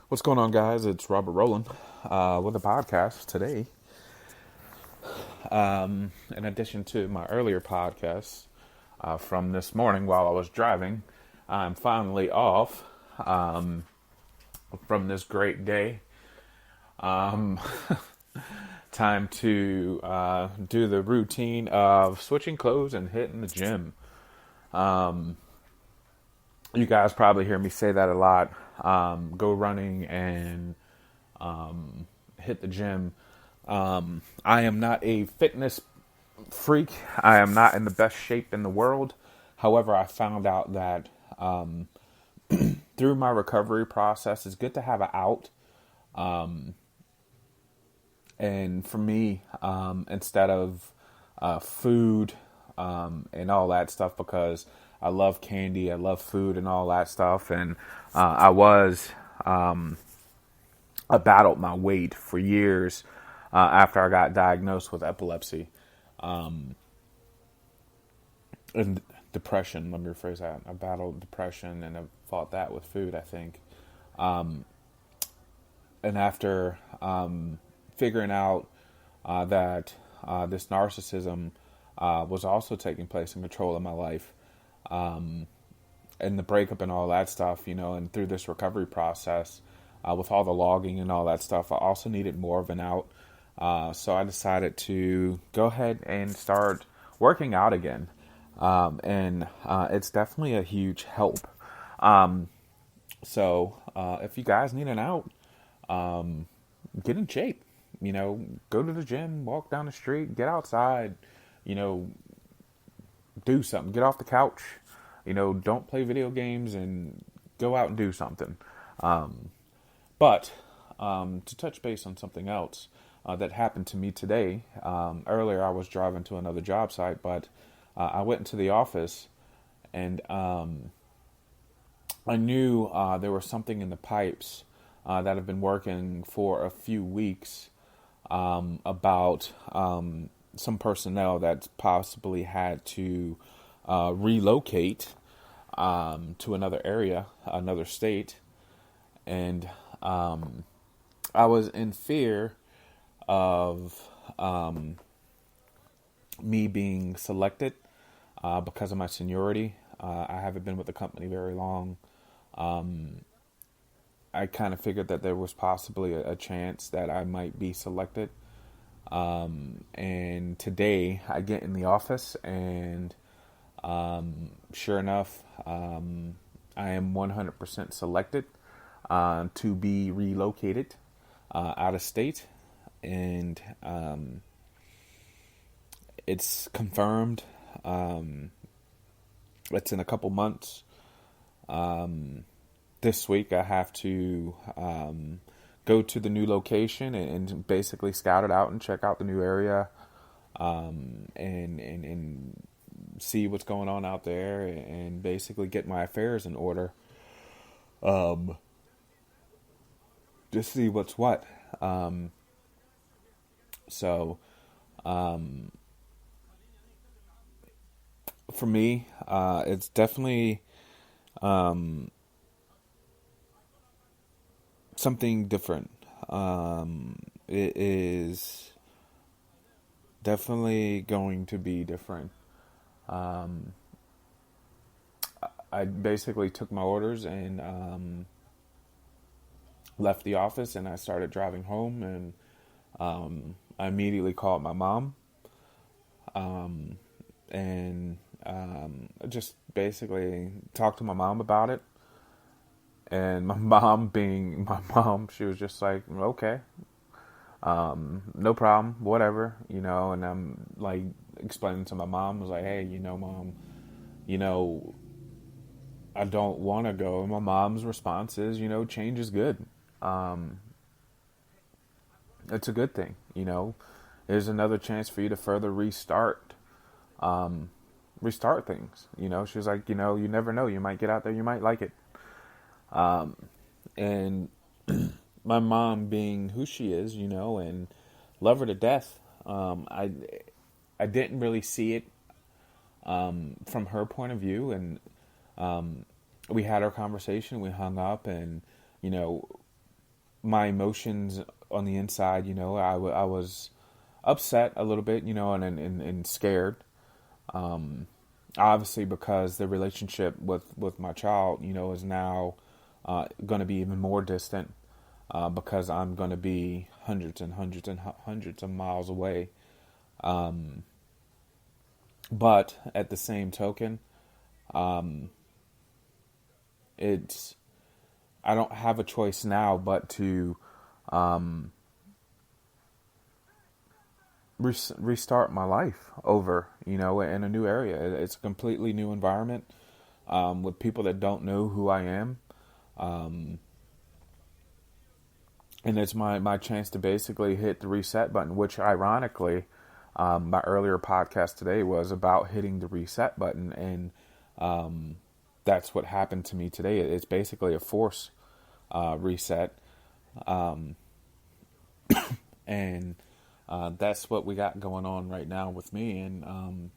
What's going on, guys? It's Robert Rowland with a podcast today. In addition to my earlier podcasts from this morning while I was driving, I'm finally off from this great day. Time to do the routine of switching clothes and hitting the gym. You guys probably hear me say that a lot. Go running and hit the gym. I am not a fitness freak. I am not in the best shape in the world. However, I found out that through my recovery process, it's good to have an out. And for me, instead of food and all that stuff, because I love candy, I love food and all that stuff. And I battled my weight for years after I got diagnosed with epilepsy and depression. Let me rephrase that. I battled depression and I fought that with food, I think. And after figuring out that this narcissism was also taking place in control of my life, and the breakup and all that stuff, and through this recovery process, with all the logging and all that stuff, I also needed more of an out. So I decided to go ahead and start working out again. And it's definitely a huge help. So if you guys need an out, get in shape. Go to the gym, walk down the street, get outside, do something, get off the couch, don't play video games and go out and do something. But to touch base on something else that happened to me today, earlier I was driving to another job site, but I went into the office and I knew there was something in the pipes that have been working for a few weeks about some personnel that possibly had to relocate to another area, another state. And I was in fear of me being selected because of my seniority. I haven't been with the company very long. I kind of figured that there was possibly a chance that I might be selected. And today I get in the office and sure enough, I am 100% selected to be relocated out of state. And it's confirmed. It's in a couple months. This week I have to go to the new location and basically scout it out and check out the new area, and see what's going on out there and basically get my affairs in order. Just see what's what. So for me, it's definitely something different. It is definitely going to be different. I basically took my orders and left the office and I started driving home, and I immediately called my mom and just basically talked to my mom about it. And my mom, being my mom, she was just like, okay, no problem, whatever, and I'm like explaining to my mom, I was like, hey, mom, I don't want to go. And my mom's response is, change is good. It's a good thing, there's another chance for you to further restart things. She was like, you never know, you might get out there, you might like it. And my mom, being who she is, and love her to death, I didn't really see it from her point of view. And we had our conversation, we hung up, and my emotions on the inside, I was upset a little bit, and scared. Obviously, because the relationship with my child, is now going to be even more distant because I'm going to be hundreds and hundreds and hundreds of miles away. But at the same token, it's I don't have a choice now but to restart my life over, in a new area. It's a completely new environment with people that don't know who I am. And it's my chance to basically hit the reset button, which ironically, my earlier podcast today was about hitting the reset button. And that's what happened to me today. It's basically a force reset. And that's what we got going on right now with me. And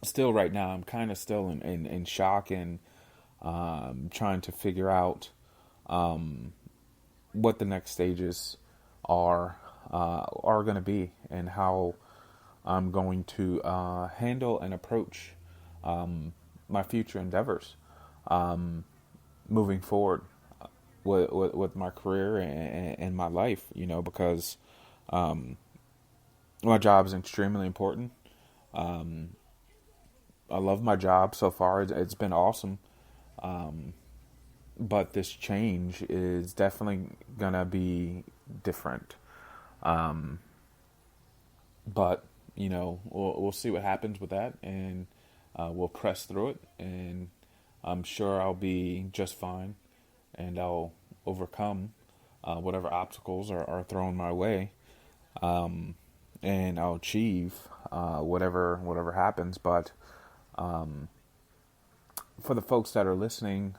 still right now, I'm kind of still in shock and trying to figure out what the next stages are going to be and how I'm going to handle and approach my future endeavors moving forward with my career and my life, because my job is extremely important. I love my job so far. It's been awesome. But this change is definitely going to be different. But, we'll see what happens with that, and we'll press through it, and I'm sure I'll be just fine, and I'll overcome whatever obstacles are thrown my way, and I'll achieve whatever happens. But for the folks that are listening,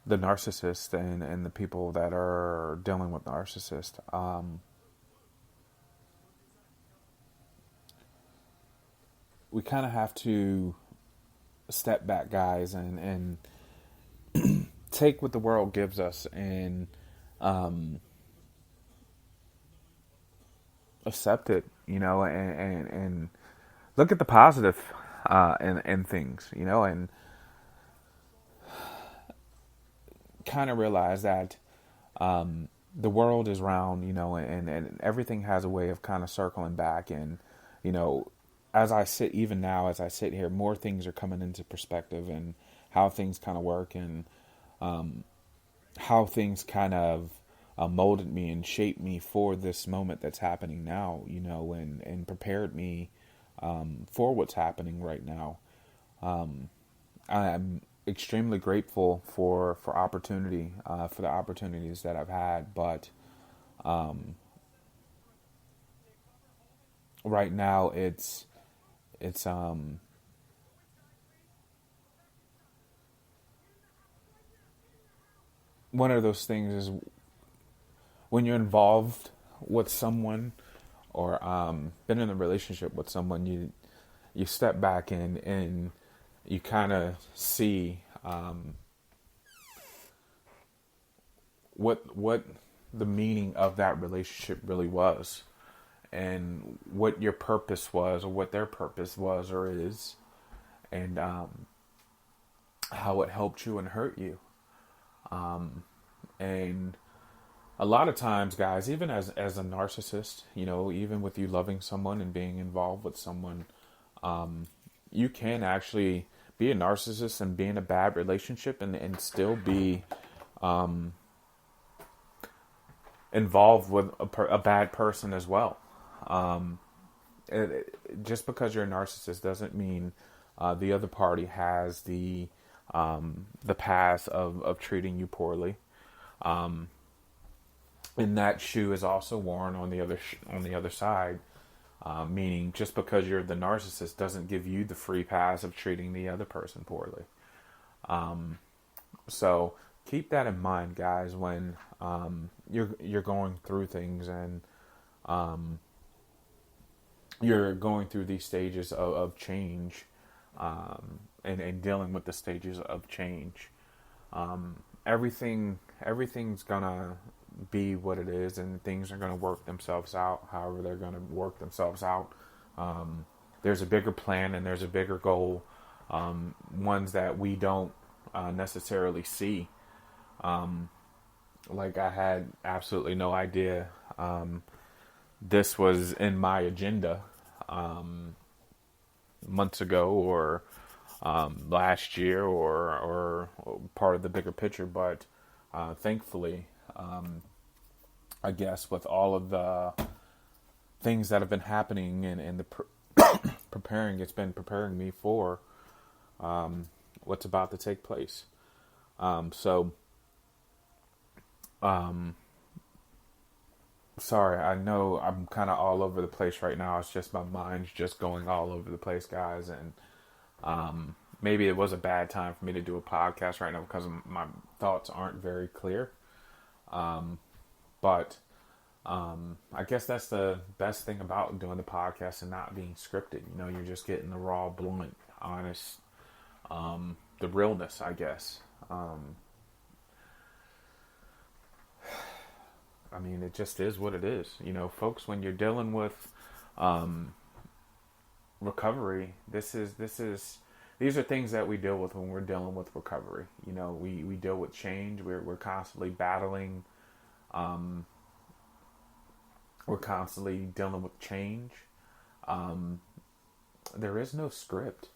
the narcissist and the people that are dealing with narcissist, we kind of have to step back, guys, and take what the world gives us and accept it, and look at the positive in things, and kind of realize that the world is round, and everything has a way of kind of circling back. And, as I sit here, more things are coming into perspective, and how things kind of work, and how things kind of molded me and shaped me for this moment that's happening now, and prepared me for what's happening right now. I'm extremely grateful for opportunity, for the opportunities that I've had, but right now it's one of those things is when you're involved with someone or been in a relationship with someone, you step back and you kind of see what the meaning of that relationship really was, and what your purpose was, or what their purpose was or is, and how it helped you and hurt you. And a lot of times, guys, even as a narcissist, even with you loving someone and being involved with someone, you can actually be a narcissist and be in a bad relationship and still be involved with a bad person as well. Just because you're a narcissist doesn't mean the other party has the past of treating you poorly. And that shoe is also worn on the other side. Meaning, just because you're the narcissist doesn't give you the free pass of treating the other person poorly. So keep that in mind, guys, when you're going through things, and you're going through these stages of change, and dealing with the stages of change. everything's gonna be what it is, and things are gonna work themselves out. However, they're gonna work themselves out. There's a bigger plan and there's a bigger goal. Ones that we don't necessarily see. Like I had absolutely no idea this was in my agenda months ago, or last year, or part of the bigger picture. But thankfully, I guess with all of the things that have been happening and the preparing, it's been preparing me for what's about to take place. So sorry, I know I'm kind of all over the place right now. It's just my mind's just going all over the place, guys. And maybe it was a bad time for me to do a podcast right now because my thoughts aren't very clear. But I guess that's the best thing about doing the podcast and not being scripted. You know, you're just getting the raw, blunt, honest, the realness, I guess. I mean, it just is what it is. You know, folks, when you're dealing with recovery, these are things that we deal with when we're dealing with recovery. You know, we deal with change. We're constantly battling. We're constantly dealing with change. There is no script.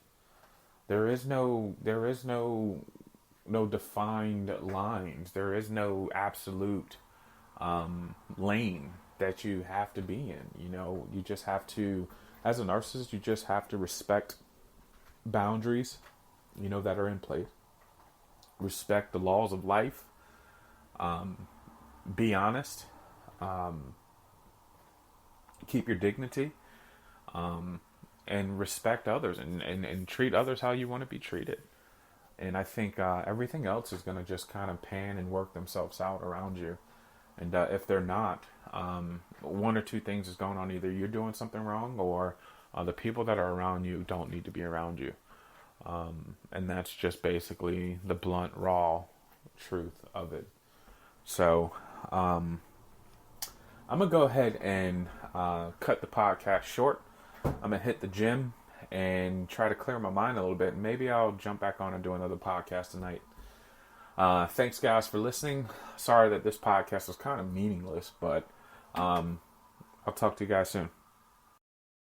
There is no defined lines. There is no absolute lane that you have to be in. You know, you just have to, as a narcissist, you just have to respect boundaries, you know, that are in place. Respect the laws of life. Be honest. Keep your dignity. And respect others and treat others how you want to be treated. And I think everything else is going to just kind of pan and work themselves out around you. And if they're not, one or two things is going on. Either you're doing something wrong, or the people that are around you don't need to be around you. And that's just basically the blunt, raw truth of it. So I'm going to go ahead and cut the podcast short. I'm going to hit the gym and try to clear my mind a little bit. Maybe I'll jump back on and do another podcast tonight. Thanks, guys, for listening. Sorry that this podcast was kind of meaningless, but I'll talk to you guys soon.